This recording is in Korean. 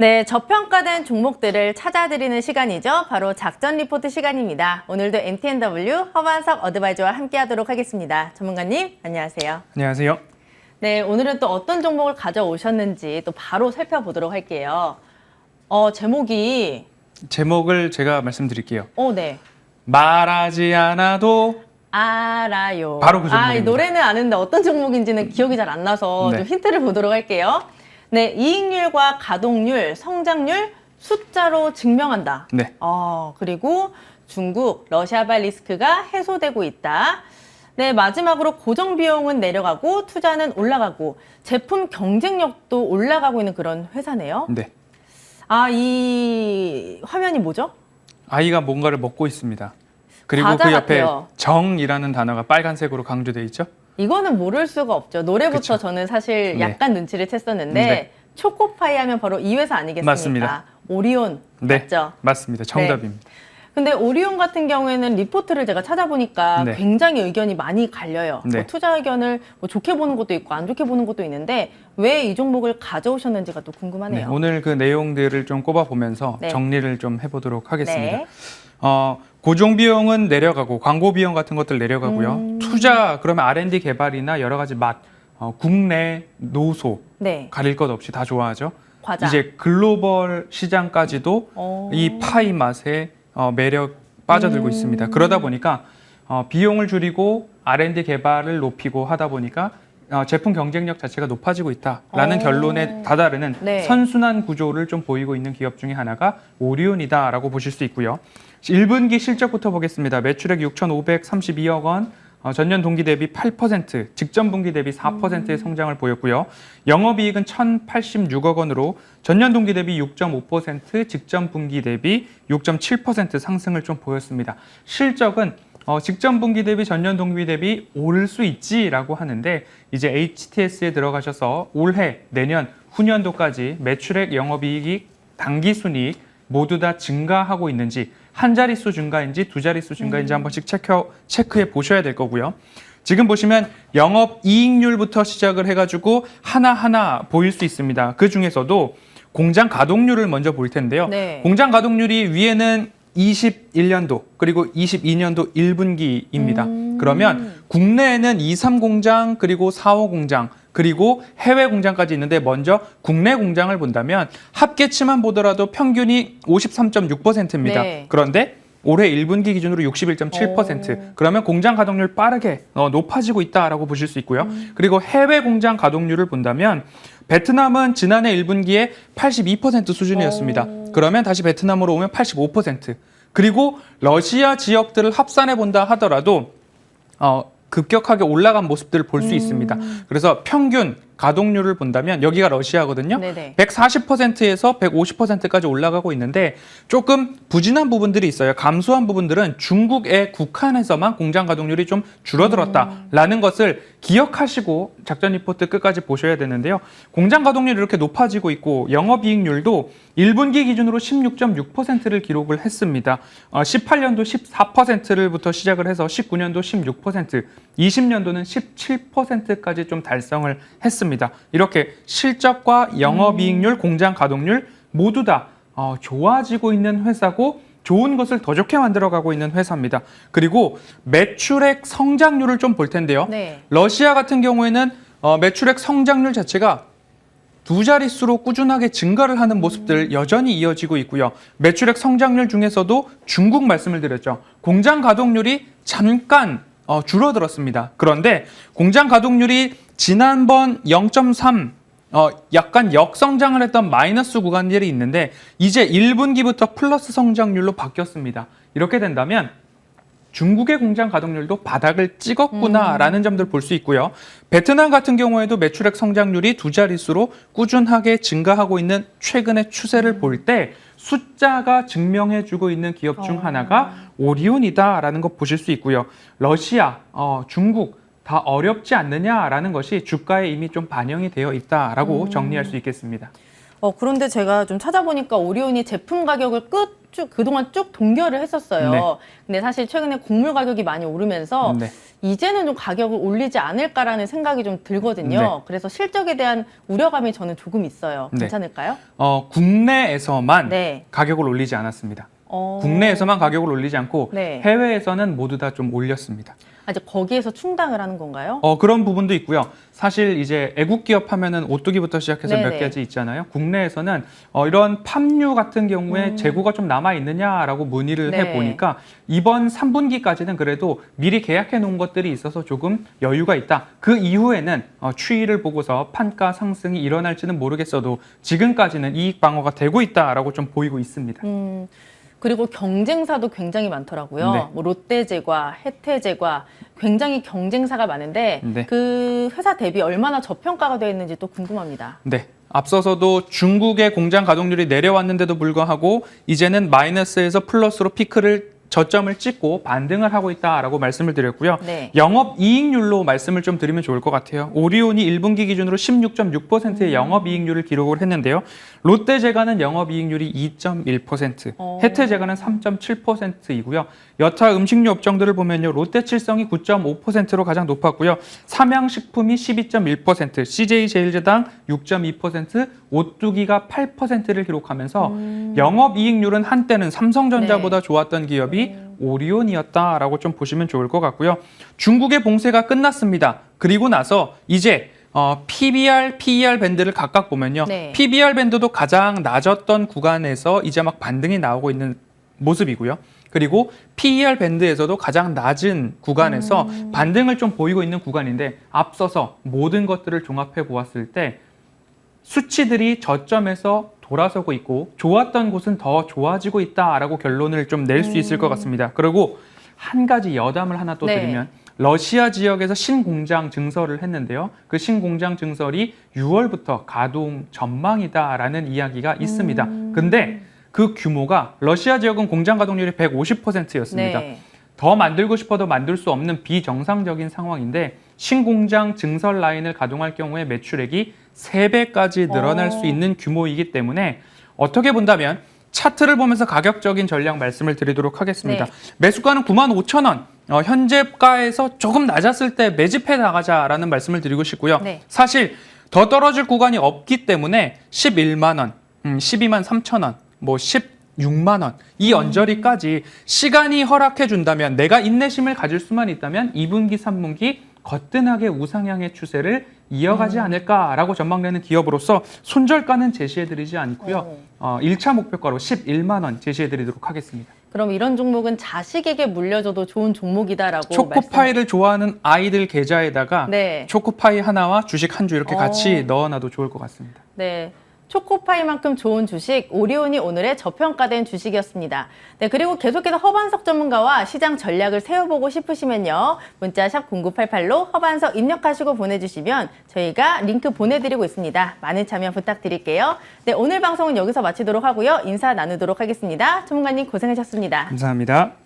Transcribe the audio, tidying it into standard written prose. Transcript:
네, 저평가된 종목들을 찾아드리는 시간이죠. 바로 작전 리포트 시간입니다. 오늘도 MTNW 허만석 어드바이저와 함께하도록 하겠습니다. 전문가님, 안녕하세요. 안녕하세요. 네, 오늘은 또 어떤 종목을 가져오셨는지 또 바로 살펴보도록 할게요. 제목을 제가 말씀드릴게요. 네. 말하지 않아도 알아요. 바로 그 종목입니다. 이 노래는 아는데 어떤 종목인지는 기억이 잘 안 나서 네. 좀 힌트를 보도록 할게요. 네, 이익률과 가동률, 성장률 숫자로 증명한다. 네. 그리고 중국, 러시아발 리스크가 해소되고 있다. 네, 마지막으로 고정 비용은 내려가고 투자는 올라가고 제품 경쟁력도 올라가고 있는 그런 회사네요. 네. 이 화면이 뭐죠? 아이가 뭔가를 먹고 있습니다. 그리고 과자 그 옆에 같아요. 정이라는 단어가 빨간색으로 강조되어 있죠. 이거는 모를 수가 없죠. 노래부터 그쵸. 저는 사실 네. 약간 눈치를 챘었는데 네. 초코파이 하면 바로 이 회사 아니겠습니까? 맞습니다. 오리온 네. 맞죠? 맞습니다. 정답입니다. 근데 오리온 같은 경우에는 리포트를 제가 찾아보니까 네. 굉장히 의견이 많이 갈려요. 네. 투자 의견을 좋게 보는 것도 있고 안 좋게 보는 것도 있는데 왜 이 종목을 가져오셨는지가 또 궁금하네요. 네. 오늘 그 내용들을 좀 꼽아보면서 네. 정리를 좀 해보도록 하겠습니다. 네. 고정 비용은 내려가고 광고 비용 같은 것들 내려가고요. 투자 그러면 R&D 개발이나 여러 가지 국내 노소 네. 가릴 것 없이 다 좋아하죠. 과자. 이제 글로벌 시장까지도 이 파이 맛에 매력 빠져들고 있습니다. 그러다 보니까 비용을 줄이고 R&D 개발을 높이고 하다 보니까 제품 경쟁력 자체가 높아지고 있다라는 결론에 다다르는 네. 선순환 구조를 좀 보이고 있는 기업 중에 하나가 오리온이다라고 보실 수 있고요. 1분기 실적부터 보겠습니다. 매출액 6,532억 원, 전년 동기 대비 8%, 직전 분기 대비 4%의 성장을 보였고요. 영업이익은 1,086억 원으로 전년 동기 대비 6.5%, 직전 분기 대비 6.7% 상승을 좀 보였습니다. 실적은 직전 분기 대비 전년 동기 대비 오를 수 있지라고 하는데 이제 HTS에 들어가셔서 올해, 내년, 후년도까지 매출액, 영업이익, 당기순이익 모두 다 증가하고 있는지 한 자릿수 증가인지 두 자릿수 증가인지 한 번씩 체크해 보셔야 될 거고요. 지금 보시면 영업이익률부터 시작을 해가지고 하나하나 보일 수 있습니다. 그 중에서도 공장 가동률을 먼저 볼 텐데요. 네. 공장 가동률이 위에는 21년도 그리고 22년도 1분기입니다. 그러면 국내에는 2, 3 공장 그리고 4, 5 공장 그리고 해외 공장까지 있는데 먼저 국내 공장을 본다면 합계치만 보더라도 평균이 53.6%입니다. 네. 그런데 올해 1분기 기준으로 61.7%. 그러면 공장 가동률 빠르게 높아지고 있다라고 보실 수 있고요. 그리고 해외 공장 가동률을 본다면 베트남은 지난해 1분기에 82% 수준이었습니다. 그러면 다시 베트남으로 오면 85%. 그리고 러시아 지역들을 합산해 본다 하더라도 급격하게 올라간 모습들을 볼 수 있습니다. 그래서 평균 가동률을 본다면 여기가 러시아거든요. 네네. 140%에서 150%까지 올라가고 있는데 조금 부진한 부분들이 있어요. 감소한 부분들은 중국에 국한해서만 공장 가동률이 좀 줄어들었다라는 것을 기억하시고 작전 리포트 끝까지 보셔야 되는데요. 공장 가동률이 이렇게 높아지고 있고 영업이익률도 1분기 기준으로 16.6%를 기록을 했습니다. 18년도 14%를부터 시작을 해서 19년도 16%, 20년도는 17%까지 좀 달성을 했습니다. 이렇게 실적과 영업이익률, 공장 가동률 모두 다 좋아지고 있는 회사고 좋은 것을 더 좋게 만들어가고 있는 회사입니다. 그리고 매출액 성장률을 좀 볼 텐데요. 네. 러시아 같은 경우에는 매출액 성장률 자체가 두 자릿수로 꾸준하게 증가를 하는 모습들 여전히 이어지고 있고요. 매출액 성장률 중에서도 중국 말씀을 드렸죠. 공장 가동률이 잠깐 줄어들었습니다. 그런데 공장 가동률이 지난번 0.3 약간 역성장을 했던 마이너스 구간들이 있는데 이제 1분기부터 플러스 성장률로 바뀌었습니다. 이렇게 된다면 중국의 공장 가동률도 바닥을 찍었구나라는 점들 볼 수 있고요. 베트남 같은 경우에도 매출액 성장률이 두 자릿수로 꾸준하게 증가하고 있는 최근의 추세를 볼 때 숫자가 증명해주고 있는 기업 중 하나가 오리온이다라는 거 보실 수 있고요. 러시아, 중국 다 어렵지 않느냐라는 것이 주가에 이미 좀 반영이 되어 있다라고 정리할 수 있겠습니다. 그런데 제가 좀 찾아보니까 오리온이 제품 가격을 그동안 쭉 동결을 했었어요. 네. 근데 사실 최근에 곡물 가격이 많이 오르면서 네. 이제는 좀 가격을 올리지 않을까라는 생각이 좀 들거든요. 네. 그래서 실적에 대한 우려감이 저는 조금 있어요. 네. 괜찮을까요? 국내에서만 네. 가격을 올리지 않았습니다. 국내에서만 가격을 올리지 않고 네. 해외에서는 모두 다 좀 올렸습니다. 이제 거기에서 충당을 하는 건가요? 그런 부분도 있고요. 사실 이제 애국 기업 하면은 오뚜기부터 시작해서 네네. 몇 가지 있잖아요. 국내에서는 이런 팜유 같은 경우에 재고가 좀 남아 있느냐라고 문의를 네. 해보니까 이번 3분기까지는 그래도 미리 계약해 놓은 것들이 있어서 조금 여유가 있다. 그 이후에는 추이를 보고서 판가 상승이 일어날지는 모르겠어도 지금까지는 이익 방어가 되고 있다라고 좀 보이고 있습니다. 그리고 경쟁사도 굉장히 많더라고요. 네. 뭐 롯데제과, 혜태제과 굉장히 경쟁사가 많은데 네. 그 회사 대비 얼마나 저평가가 되어 있는지 또 궁금합니다. 네. 앞서서도 중국의 공장 가동률이 내려왔는데도 불구하고 이제는 마이너스에서 플러스로 피크를 저점을 찍고 반등을 하고 있다라고 말씀을 드렸고요. 네. 영업이익률로 말씀을 좀 드리면 좋을 것 같아요. 오리온이 1분기 기준으로 16.6%의 영업이익률을 기록을 했는데요. 롯데제과는 영업이익률이 2.1%, 혜태제과는 3.7%이고요. 여타 음식료 업종들을 보면요. 롯데칠성이 9.5%로 가장 높았고요. 삼양식품이 12.1%, CJ제일제당 6.2%, 오뚜기가 8%를 기록하면서 영업이익률은 한때는 삼성전자보다 좋았던 기업이 오리온이었다라고 좀 보시면 좋을 것 같고요. 중국의 봉쇄가 끝났습니다. 그리고 나서 이제 PBR, PER 밴드를 각각 보면요. 네. PBR 밴드도 가장 낮았던 구간에서 이제 막 반등이 나오고 있는 모습이고요. 그리고 PER 밴드에서도 가장 낮은 구간에서 반등을 좀 보이고 있는 구간인데 앞서서 모든 것들을 종합해 보았을 때 수치들이 저점에서 돌아서고 있고 좋았던 곳은 더 좋아지고 있다라고 결론을 좀 낼 수 있을 것 같습니다. 그리고 한 가지 여담을 하나 또 네. 드리면 러시아 지역에서 신공장 증설을 했는데요. 그 신공장 증설이 6월부터 가동 전망이다라는 이야기가 있습니다. 근데 그 규모가 러시아 지역은 공장 가동률이 150%였습니다. 네. 더 만들고 싶어도 만들 수 없는 비정상적인 상황인데 신공장 증설 라인을 가동할 경우에 매출액이 3배까지 늘어날 수 있는 규모이기 때문에 어떻게 본다면 차트를 보면서 가격적인 전략 말씀을 드리도록 하겠습니다. 네. 매수가는 95,000원, 현재가에서 조금 낮았을 때 매집해 나가자라는 말씀을 드리고 싶고요. 네. 사실 더 떨어질 구간이 없기 때문에 11만 원, 12만 3천 원, 뭐 16만 원, 이 언저리까지 시간이 허락해 준다면 내가 인내심을 가질 수만 있다면 2분기, 3분기 거뜬하게 우상향의 추세를 이어가지 않을까라고 전망되는 기업으로서 손절가는 제시해드리지 않고요. 1차 목표가로 11만 원 제시해드리도록 하겠습니다. 그럼 이런 종목은 자식에게 물려줘도 좋은 종목이다라고 초코파이를 좋아하는 아이들 계좌에다가 네. 초코파이 하나와 주식 한 주 이렇게 같이 넣어놔도 좋을 것 같습니다. 네. 초코파이만큼 좋은 주식, 오리온이 오늘의 저평가된 주식이었습니다. 네, 그리고 계속해서 허반석 전문가와 시장 전략을 세워보고 싶으시면요. 문자 샵 0988로 허반석 입력하시고 보내주시면 저희가 링크 보내드리고 있습니다. 많은 참여 부탁드릴게요. 네, 오늘 방송은 여기서 마치도록 하고요. 인사 나누도록 하겠습니다. 전문가님 고생하셨습니다. 감사합니다.